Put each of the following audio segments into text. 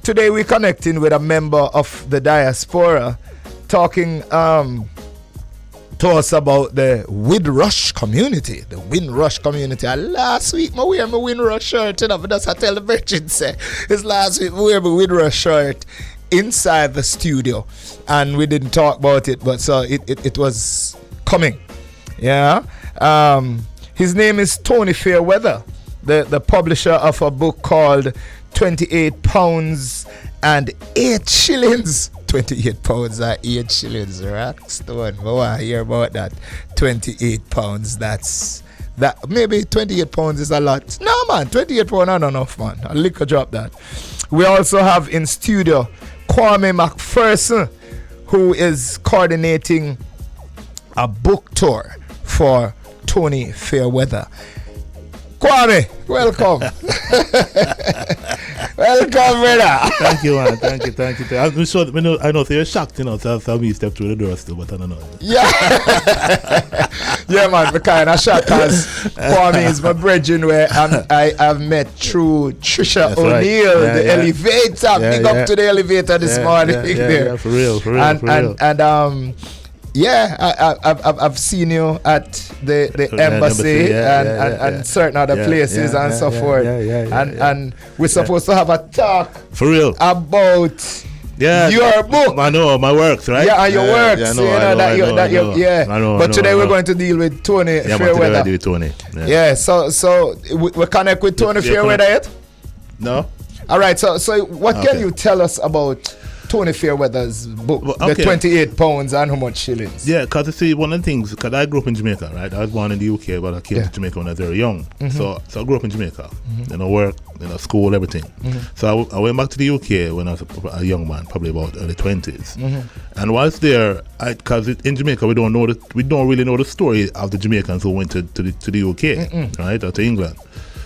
today we're connecting with a member of the diaspora, talking to us about the Windrush community. The Windrush community. And last week I wear my Windrush shirt, you know, but that's I tell the virgin say. It's last week I wear my Windrush shirt inside the studio, and we didn't talk about it, but so it was coming. Yeah. His name is Tony Fairweather, the publisher of a book called 28 pounds and 8 shillings. 28 pounds and 8 shillings, Rockstone. I want to hear about that. 28 pounds, that maybe 28 pounds is a lot. No, man, 28 pounds not enough, man. I'll lick a drop that. We also have in studio Kwame McPherson, who is coordinating a book tour for Tony Fairweather. Kwame, welcome. Welcome, brother. Thank you, man. Thank you. I'm sure, I know, so you're shocked, you know, so we step through the door still, but I don't know. Yeah. Yeah, man, I'm kind of shocked because Kwame is my brethren where I've met through Trisha That's O'Neill, right. the elevator. Big up to the elevator this morning. Yeah, for real. I've seen you at the embassy and certain other places and so forth. And we're supposed to have a talk for real about your book. I know my works, right? Yeah, and your works. I know. But today we're going to deal with Tony Fairweather. With Tony. So we connect with Tony Fairweather yet? No. All right. So what can you tell us about Tony Fairweather's book, the 28 pounds and how much shillings? Yeah, because you see, one of the things, because I grew up in Jamaica, right? I was born in the UK, but I came to Jamaica when I was very young. So I grew up in Jamaica, work, school, everything. So I went back to the UK when I was a young man, probably about early 20s. And whilst there, because in Jamaica we don't really know the story of the Jamaicans who went to the UK, right, or to England.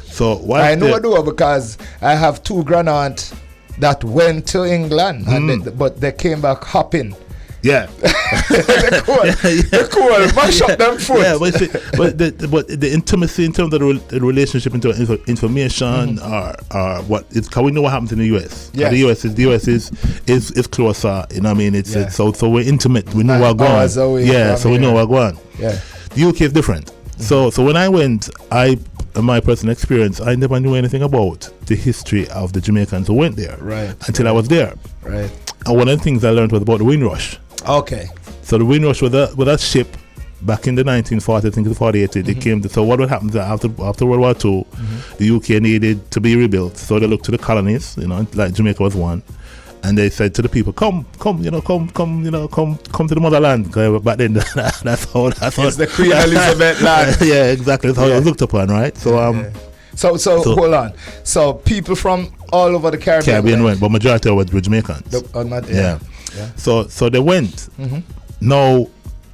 So I know because I have two grandaunt that went to England, but they came back hopping. Yeah. They're cool. Mash up them foot. Yeah, but the intimacy in terms of the relationship into information or what it's, because we know what happens in the US. Yeah. The US is closer. You know what I mean? It's so we're intimate. We know what going. So we know what going. Yeah. The UK is different. So when I went, in my personal experience, I never knew anything about the history of the Jamaicans who went there until I was there. Right. And one of the things I learned was about the Windrush. Okay. So the Windrush was a ship back in the 1940s, I think the 48. They came. So what would happen after World War II? The UK needed to be rebuilt, so they looked to the colonies. You know, like Jamaica was one. And they said to the people, come to the motherland. Back then, that's how. It's the Queen Elizabeth land. Yeah, exactly. That's how it was looked upon, right? So So hold on. So people from all over the Caribbean went, but majority were Jamaicans. So they went. Now,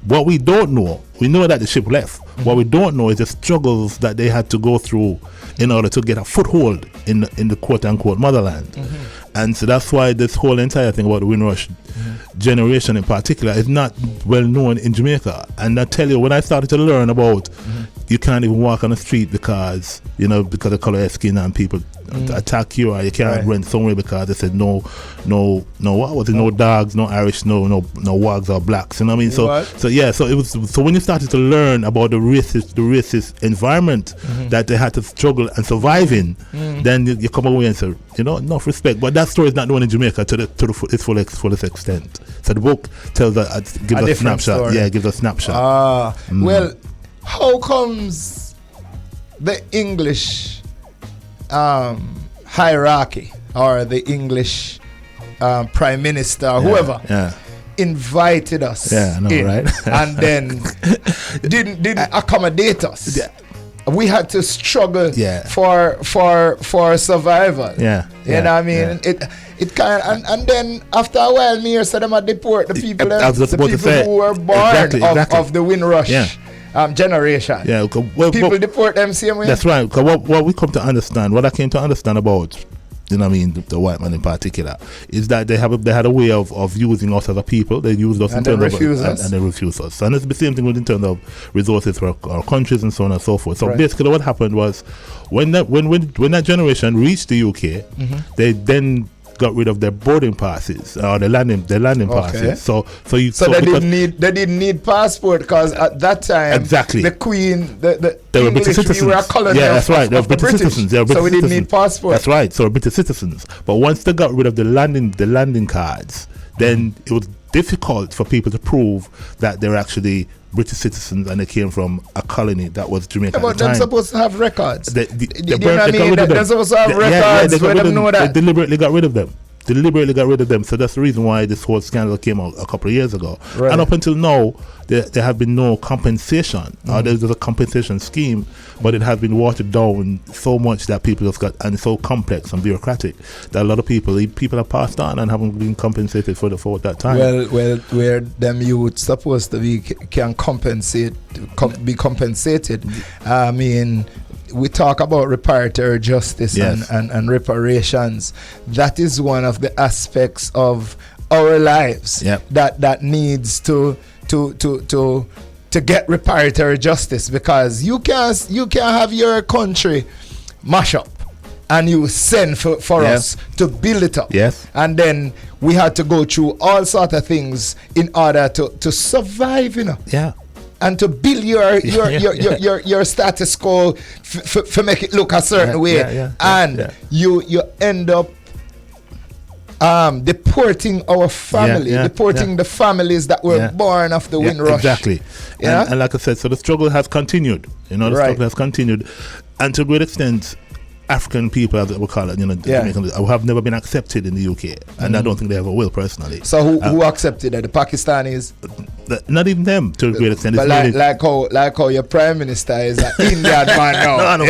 what we don't know, we know that the ship left. What we don't know is the struggles that they had to go through in order to get a foothold in the quote unquote motherland. And so that's why this whole entire thing about the Windrush generation in particular is not well known in Jamaica. And I tell you, when I started to learn about you can't even walk on the street because of color of skin and people attack you, or you can't rent somewhere because they said no what was it, no dogs, no Irish, no wags or blacks, you know what I mean? So it was, so when you started to learn about the racist environment that they had to struggle and survive in, then you come away and say, enough respect. But that story is not known in Jamaica to its fullest extent. So the book tells gives a snapshot. Story. Yeah, gives a snapshot. Well, how comes the English hierarchy or the English prime minister or whoever invited us in, right? And then didn't accommodate us? Yeah. We had to struggle for survival. You know what I mean? It kind of, and then after a while, me said them deport the people who were born of the Windrush generation. Yeah, people deport them same way. That's right. Because what we come to understand, what I came to understand about, the white man in particular, is that they had a way of using us as a people. They used us and they refuse us. And it's the same thing in terms of resources for our countries and so on and so forth. So basically what happened was when that generation reached the UK, they then got rid of their boarding passes or the landing passes. So they didn't need passport because at that time exactly the Queen the they were English, British citizens. We were a colony that's right. They were of the British citizens. So we didn't need passport. That's right. So British citizens. But once they got rid of the landing cards, then it was difficult for people to prove that they're actually British citizens and they came from a colony that was Jamaica. But they're supposed to have records. They're supposed to have records. They deliberately got rid of them. So that's the reason why this whole scandal came out a couple of years ago. Right. And up until now, there have been no compensation. There's a compensation scheme, but it has been watered down so much that people have got, and so complex and bureaucratic that a lot of people have passed on and haven't been compensated for that time. Well, where them youth supposed to be can be compensated. I mean, we talk about reparatory justice and reparations. That is one of the aspects of our lives that needs to get reparatory justice, because you can't have your country mash up and you send for us to build it up. Yes. And then we had to go through all sort of things in order to survive, Yeah. And to build your status quo for make it look a certain way. You end up deporting our family, deporting the families that were born of the Windrush. Exactly. Yeah? And like I said, so the struggle has continued. Struggle has continued. And to a great extent, African people, as we call it, Jamaicans, have never been accepted in the UK, and I don't think they ever will personally. So who accepted it? The Pakistanis? Not even them, to a great extent. But like how your prime minister is an Indian man now. No, I know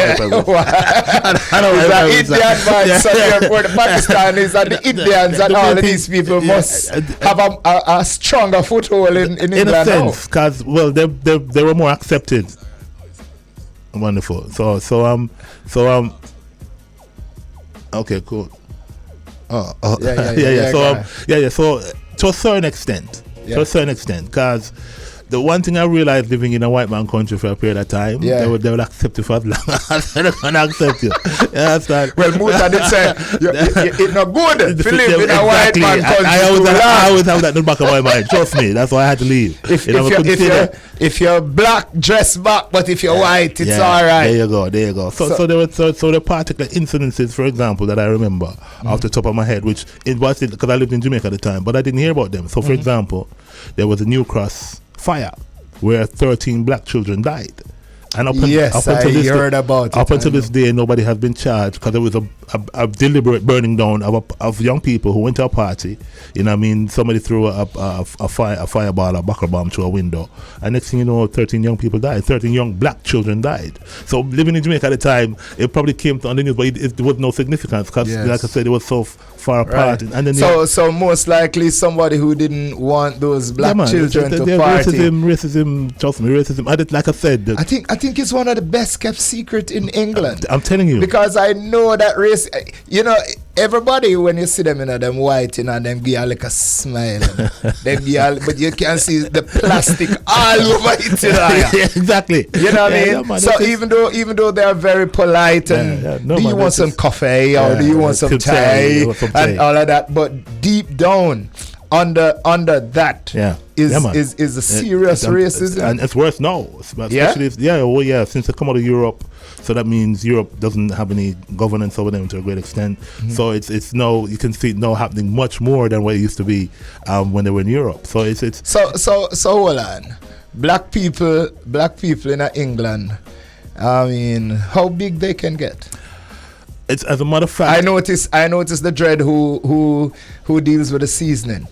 He's an Indian man, so therefore the Pakistanis and the Indians and all of these people must have a stronger foothold in England now. In a sense, because they were more accepted. Wonderful. So okay, cool. So to a certain extent, because the one thing I realized living in a white man country for a period of time, they would accept you for as long as they're going to accept you. Well, Musa did say, it's not good to live in a white man country. I always have that in the back of my mind. Trust me, that's why I had to leave. If you're black, dress back, but if you're white, it's all right. There you go. So there were particular incidences, for example, that I remember off the top of my head, which it was because I lived in Jamaica at the time, but I didn't hear about them. So, for example, there was a New Cross fire where 13 black children died, and up until this day nobody has been charged, because there was a deliberate burning down of young people who went to a party. Somebody threw a fireball, a buckle bomb through a window, and next thing you know, 13 young people died. 13 young black children died. So living in Jamaica at the time, it probably came on the news, but it was no significance, because like I said, it was so far apart. And then so most likely somebody who didn't want those black children to party. Racism, trust me, racism. Like I said, I think it's one of the best kept secret in England. I'm telling you, because I know that race. Everybody, when you see them, them white, them give like a smile, but you can see the plastic all over it. Exactly. You know what I mean? So even though they are very polite and do you want some coffee or do you want some tea and all of that, but deep down under that is a serious racism, and it's worse now, especially since they come out of Europe. So that means Europe doesn't have any governance over them to a great extent. So it's now, you can see it now happening much more than what it used to be when they were in Europe. So so hold on, black people in England, I mean, how big they can get? It's, as a matter of fact, I noticed the dread who deals with the seasoning.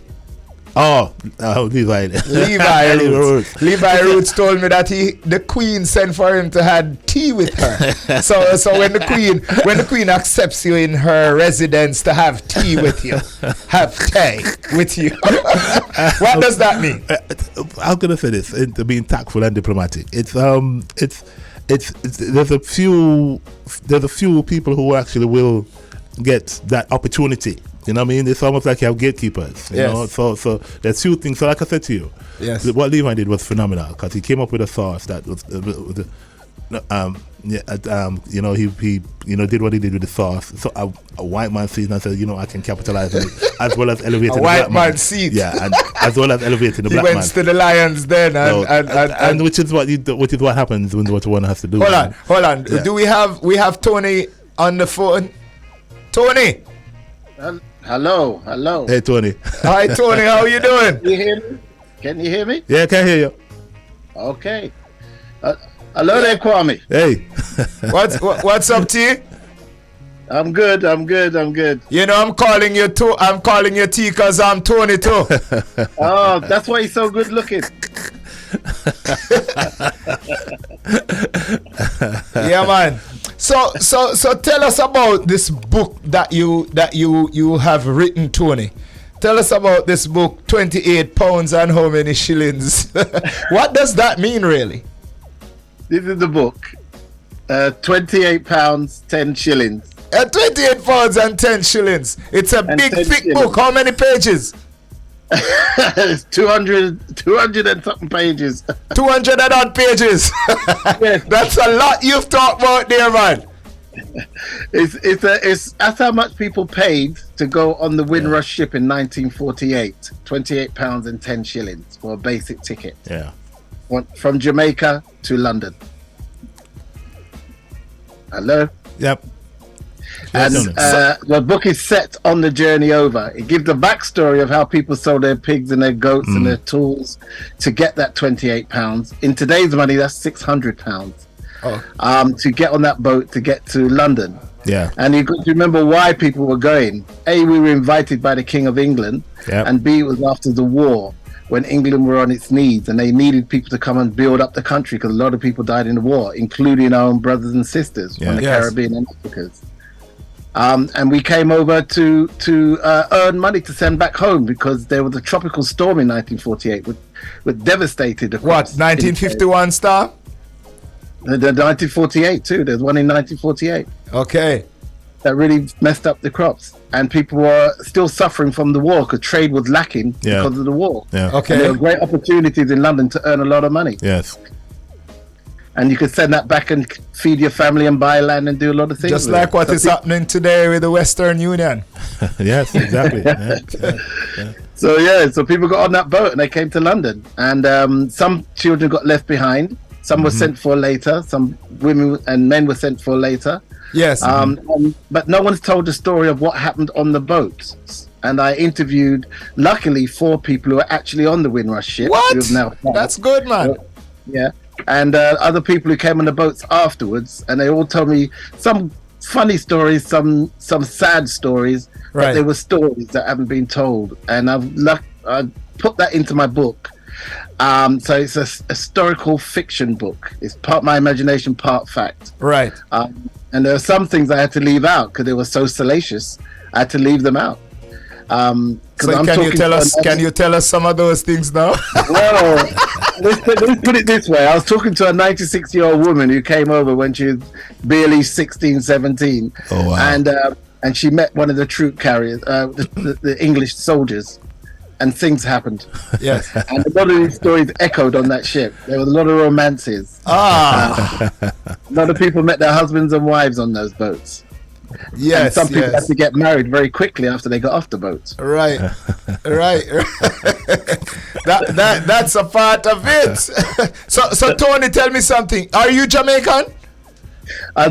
Levi Roots. Levi Roots told me that the Queen sent for him to have tea with her. so when the Queen accepts you in her residence to have tea with you, have tea with you. What does that mean? How can I say this? To being tactful and diplomatic. There's a few people who actually will get that opportunity. You know what I mean? It's almost like you have gatekeepers. You know? So there's few things. So like I said to you, what Levi did was phenomenal, because he came up with a sauce that was you know, he did what he did with the sauce. So a white man sees and says, you know, I can capitalize on it, as well as elevating a the white black man sees. Yeah, and as well as elevating the he black man. He went to the Lions then, and which is what happens when what one has to do. Hold on. Yeah. Do we have Tony on the phone? Tony. Hello. Hey, Tony. Hi, Tony. How are you doing? Can you hear me? Yeah, I can hear you. Okay. Hello there, Kwame. Hey. What's up, T? I'm good. You know, I'm calling you T because I'm Tony too. Oh, that's why he's so good looking. Yeah, man. So tell us about this book that you have written, Tony. Tell us about this book, 28 pounds and how many shillings. What does that mean, really? This is the book. 28 pounds, 10 shillings. 28 pounds and 10 shillings. It's a big, thick book. How many pages? It's 200 and something pages. 200 and odd pages. Yes. That's a lot you've talked about there, man. It's that's how much people paid to go on the Windrush ship in 1948. 28 pounds and 10 shillings for a basic ticket. Yeah. From Jamaica to London. Hello? Yep. And the book is set on the journey over. It gives the backstory of how people sold their pigs and their goats and their tools to get that 28 pounds. In today's money, that's 600 pounds. To get on that boat to get to London. Yeah. And you got to remember why people were going. A, we were invited by the King of England. Yep. And B, it was after the war, when England were on its knees and they needed people to come and build up the country, because a lot of people died in the war, including our own brothers and sisters from the Caribbean and Africans. And we came over to earn money to send back home, because there was a tropical storm in 1948 which devastated the crops. What, 1951 star? The 1948 too. There's one in 1948. Okay. That really messed up the crops, and people were still suffering from the war because trade was lacking because of the war. Yeah. Okay. And there were great opportunities in London to earn a lot of money. Yes. And you could send that back and feed your family and buy land and do a lot of things. Just like what is happening today with the Western Union. Yes, exactly. So people got on that boat and they came to London, and some children got left behind. Some were sent for later. Some women and men were sent for later. Yes. But no one's told the story of what happened on the boat. And I interviewed, luckily, 4 people who are actually on the Windrush ship. What? That's good, man. Yeah. And other people who came on the boats afterwards, and they all told me some funny stories, some sad stories, but there were stories that haven't been told. And I put that into my book. So it's a historical fiction book. It's part my imagination, part fact. Right. And there are some things I had to leave out because they were so salacious. I had to leave them out. So can you tell us some of those things now? Well, let's put it this way. I was talking to a 96-year-old woman who came over when she was barely 16, 17. Oh, wow. And she met one of the troop carriers, the English soldiers. And things happened. Yes. And a lot of these stories echoed on that ship. There was a lot of romances. A lot of people met their husbands and wives on those boats. Yes. And some people had to get married very quickly after they got off the boat. Right. Right. That's a part of it. So Tony, tell me something. Are you Jamaican?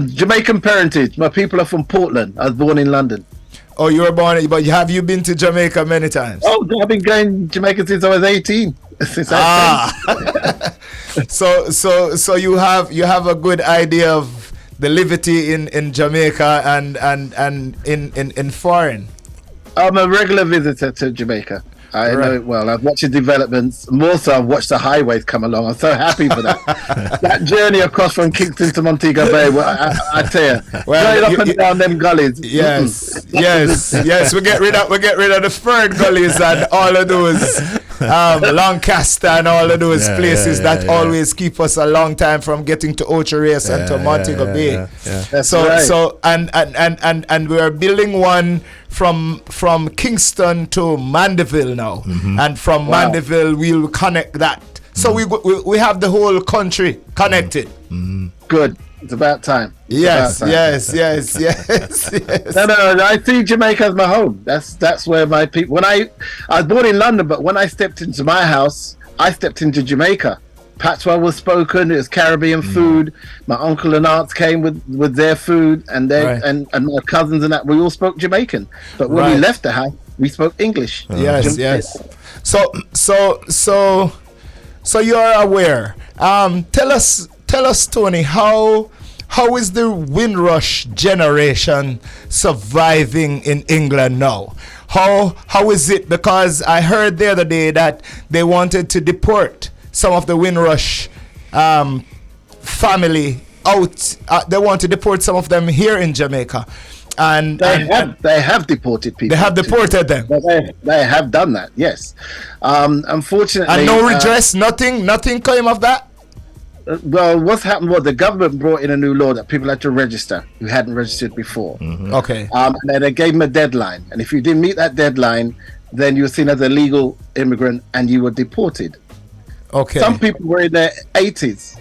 Jamaican parentage. My people are from Portland. I was born in London. Oh, you were born, but have you been to Jamaica many times? Oh, I've been going to Jamaica since I was 18. So you have a good idea of the liberty in Jamaica and in foreign. I'm a regular visitor to Jamaica. I know it well. I've watched the developments. More so, I've watched the highways come along. I'm so happy for that. That journey across from Kingston to Montego Bay, I tell you, right up and down them gullies. Yes, yes. We get rid of the Fern gullies and all of those Lancaster and all of those places that always keep us a long time from getting to Ocho Rios and to Montego Bay. That's right. So and we are building one from Kingston to Mandeville now, and from Mandeville we'll connect that. So we have the whole country connected. Good. It's about time. Yes. No, I see Jamaica as my home. That's where my people. I was born in London, but when I stepped into my house, I stepped into Jamaica. Patois was spoken. It was Caribbean food. My uncle and aunts came with their food, and and my cousins and that. We all spoke Jamaican. But when we left the house, we spoke English. Yes. So you're aware. Tell us, Tony, how is the Windrush generation surviving in England now? How is it? Because I heard the other day that they wanted to deport some of the Windrush family out. They want to deport some of them here in Jamaica. And they have deported people. They have deported them. They have done that. Yes. Unfortunately, and no redress. Nothing came of that. Well, what's happened was the government brought in a new law that people had to register who hadn't registered before. Okay. And then they gave them a deadline, and if you didn't meet that deadline, then you were seen as a legal immigrant and you were deported. Okay. Some people were in their 80s,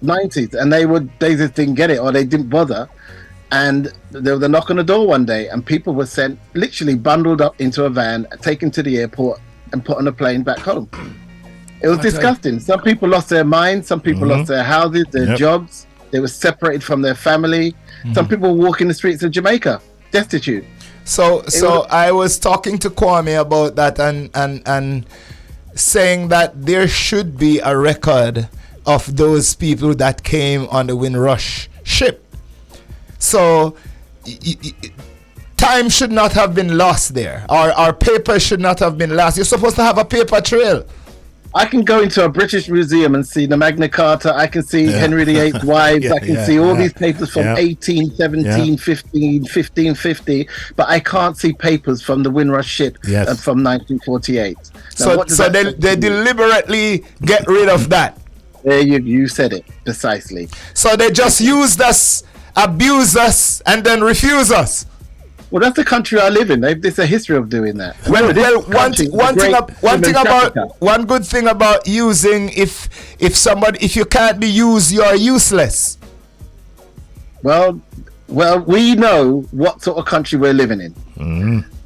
90s, and they just didn't get it, or they didn't bother. And there was a knock on the door one day, and people were sent, literally bundled up into a van, taken to the airport, and put on a plane back home. It was disgusting. Some people lost their minds. Some people lost their houses, their jobs. They were separated from their family. Some people were walking the streets of Jamaica, destitute. So I was talking to Kwame about that, and saying that there should be a record of those people that came on the Windrush ship. So time should not have been lost there. Our paper should not have been lost. You're supposed to have a paper trail. I can go into a British museum and see the Magna Carta. I can see Henry VIII's wives. I can see all these papers from 1817, 1550, but I can't see papers from the Windrush ship from 1948. Now, so they deliberately get rid of that. There you said it precisely. So they just used us, abuse us, and then refuse us. Well, that's the country I live in. There's a history of doing that. One good thing about using, if you can't be used, you are useless. Well, we know what sort of country we're living in.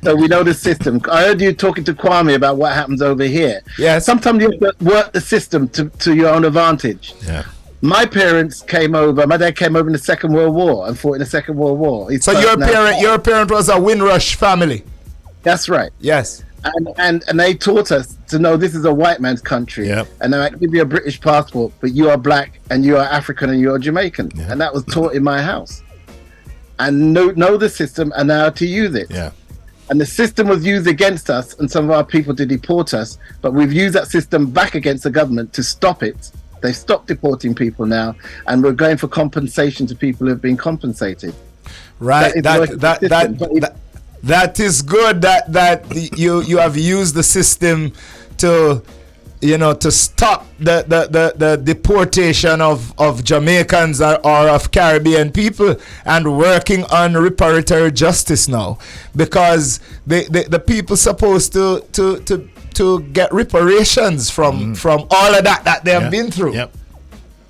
So we know the system. I heard you talking to Kwame about what happens over here. Yes. Sometimes you have to work the system to your own advantage. Yeah. My parents came over. My dad came over in the Second World War and fought in the Second World War. So your parent was a Windrush family. That's right. Yes. And they taught us to know this is a white man's country. Yep. And they might give you a British passport, but you are black and you are African and you are Jamaican. Yeah. And that was taught in my house. And know the system and how to use it. Yeah. And the system was used against us and some of our people to deport us, but we've used that system back against the government to stop it. They've stopped deporting people now, and we're going for compensation to people who have been compensated. Right. That is good. That you have used the system to stop the deportation of Jamaicans or of Caribbean people, and working on reparatory justice now, because the people supposed to get reparations from all of that they have been through. Yep.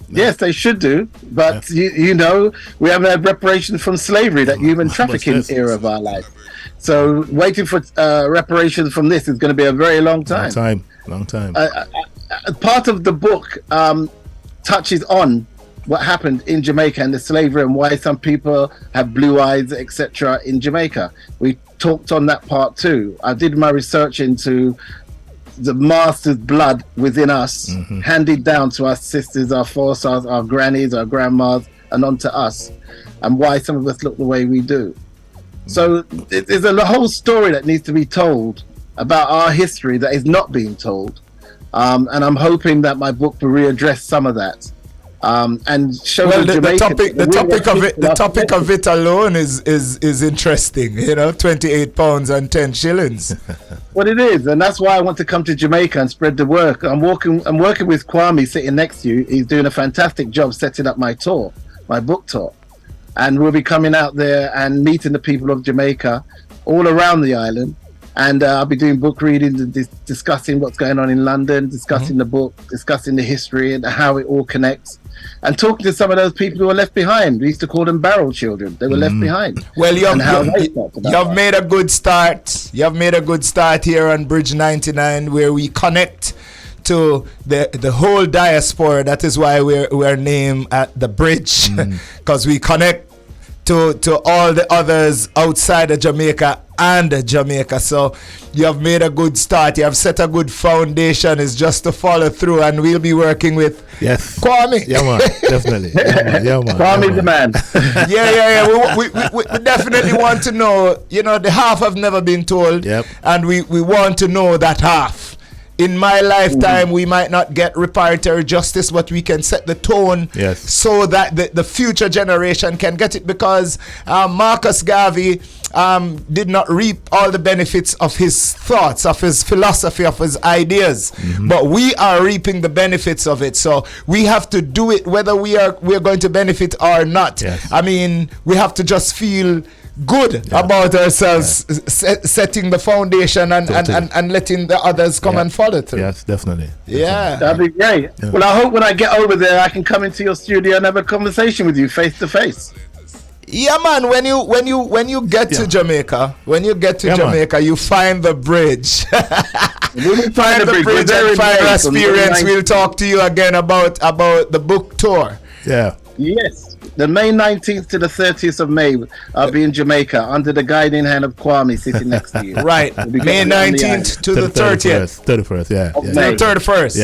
Yes, they should do, but we haven't had reparations from slavery, that human trafficking era of our life. So waiting for reparations from this is going to be a very long time. Long time. Part of the book touches on what happened in Jamaica and the slavery and why some people have blue eyes, etc. in Jamaica. We talked on that part too. I did my research into the master's blood within us, handed down to our sisters, our forefathers, our grannies, our grandmas, and on to us, and why some of us look the way we do. So there's a whole story that needs to be told about our history that is not being told, and I'm hoping that my book will readdress some of that. And show the topic of it alone is interesting. 28 pounds and 10 shillings. What it is, and that's why I want to come to Jamaica and spread the work. I'm working with Kwame sitting next to you. He's doing a fantastic job setting up my tour, my book tour, and we'll be coming out there and meeting the people of Jamaica all around the island, And I'll be doing book readings and discussing what's going on in London, discussing the book, discussing the history and how it all connects, and talking to some of those people who were left behind. We used to call them barrel children. They were left behind. Well, you've made a good start. You have made a good start here on Bridge 99, where we connect to the whole diaspora. That is why we're named at the bridge, because we connect to all the others outside of Jamaica and Jamaica. So you have made a good start. You have set a good foundation. It's just to follow through, and we'll be working with Kwame. Yeah, man, definitely. Yeah, man. Kwame's the man. Yeah. We definitely want to know. The half have never been told, and we want to know that half. In my lifetime, we might not get reparatory justice, but we can set the tone so that the future generation can get it, because Marcus Garvey did not reap all the benefits of his thoughts, of his philosophy, of his ideas, but we are reaping the benefits of it. So we have to do it whether we're going to benefit or not. I mean, we have to just feel good about ourselves, setting the foundation and letting the others come and follow through. Yes, definitely. Yeah, that'd be great. Well, I hope when I get over there, I can come into your studio and have a conversation with you face to face. Yeah, man. When you get to Jamaica, you find the bridge. We'll find the bridge and find Rasperience. We'll talk to you again about the book tour. Yeah. Yes. The May 19th to the 30th of May, I'll be in Jamaica under the guiding hand of Kwame sitting next to you. Right. May 19th to the 30th. 31st, yeah. To the 31st.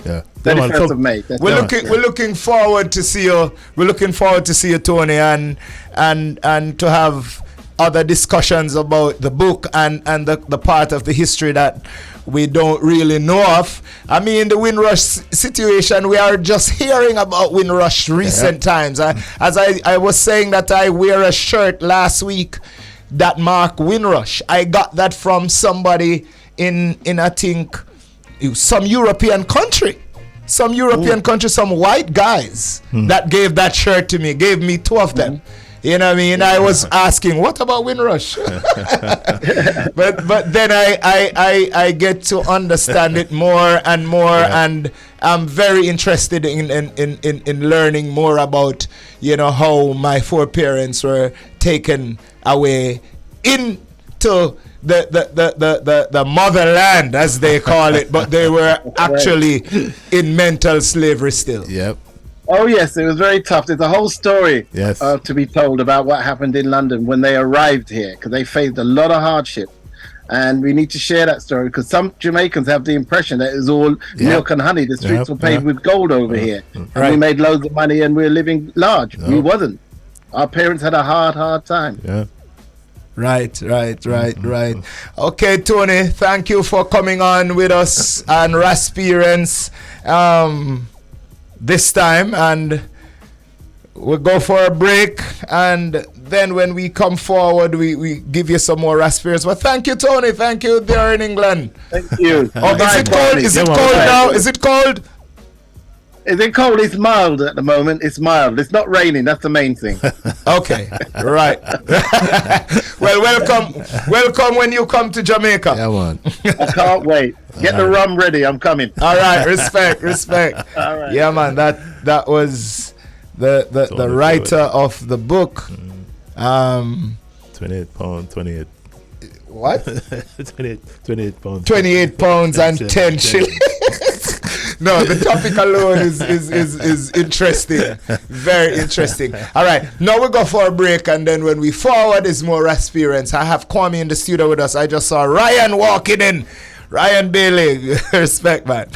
Yeah. 31st of May. We're looking forward to see you. We're looking forward to see you, Tony, and to have other discussions about the book and the part of the history that we don't really know of. I mean, the Windrush situation, we are just hearing about Windrush recent times. As I was saying that I wear a shirt last week that marked Windrush. I got that from somebody in I think some European country. Some white guys that gave that shirt to me, gave me 2 of them. You know what I mean? I was asking, what about Windrush? but then I get to understand it more and more, and I'm very interested in learning more about, how my foreparents were taken away into the motherland, as they call it, but they were actually in mental slavery still. Yep. Oh yes, it was very tough. There's a whole story to be told about what happened in London when they arrived here, because they faced a lot of hardship, and we need to share that story, because some Jamaicans have the impression that it was all milk and honey. The streets were paved with gold over here, and we made loads of money and we're living large. We wasn't. Our parents had a hard time. Yeah. Right. Okay, Tony, thank you for coming on with us and Rasperience this time, and we'll go for a break, and then when we come forward, we give you some more Rasperience. But thank you, Tony. Thank you there in England. Thank you. Is it cold? Is it cold now? Is it cold? Is it cold? It's mild at the moment. It's mild. It's not raining. That's the main thing. Okay, right. Well, welcome when you come to Jamaica. Yeah, man. I can't wait. Get the rum ready. I'm coming. All right, respect. All right. Yeah, man. That was the writer of the book. £28. 28. What? 28 pounds. 28 pounds and 10 shillings. No, the topic alone is interesting. Very interesting. All right, now we'll go for a break, and then when we forward is more Rasperience. I have Kwame in the studio with us. I just saw Ryan walking in. Ryan Bailey. Respect, man.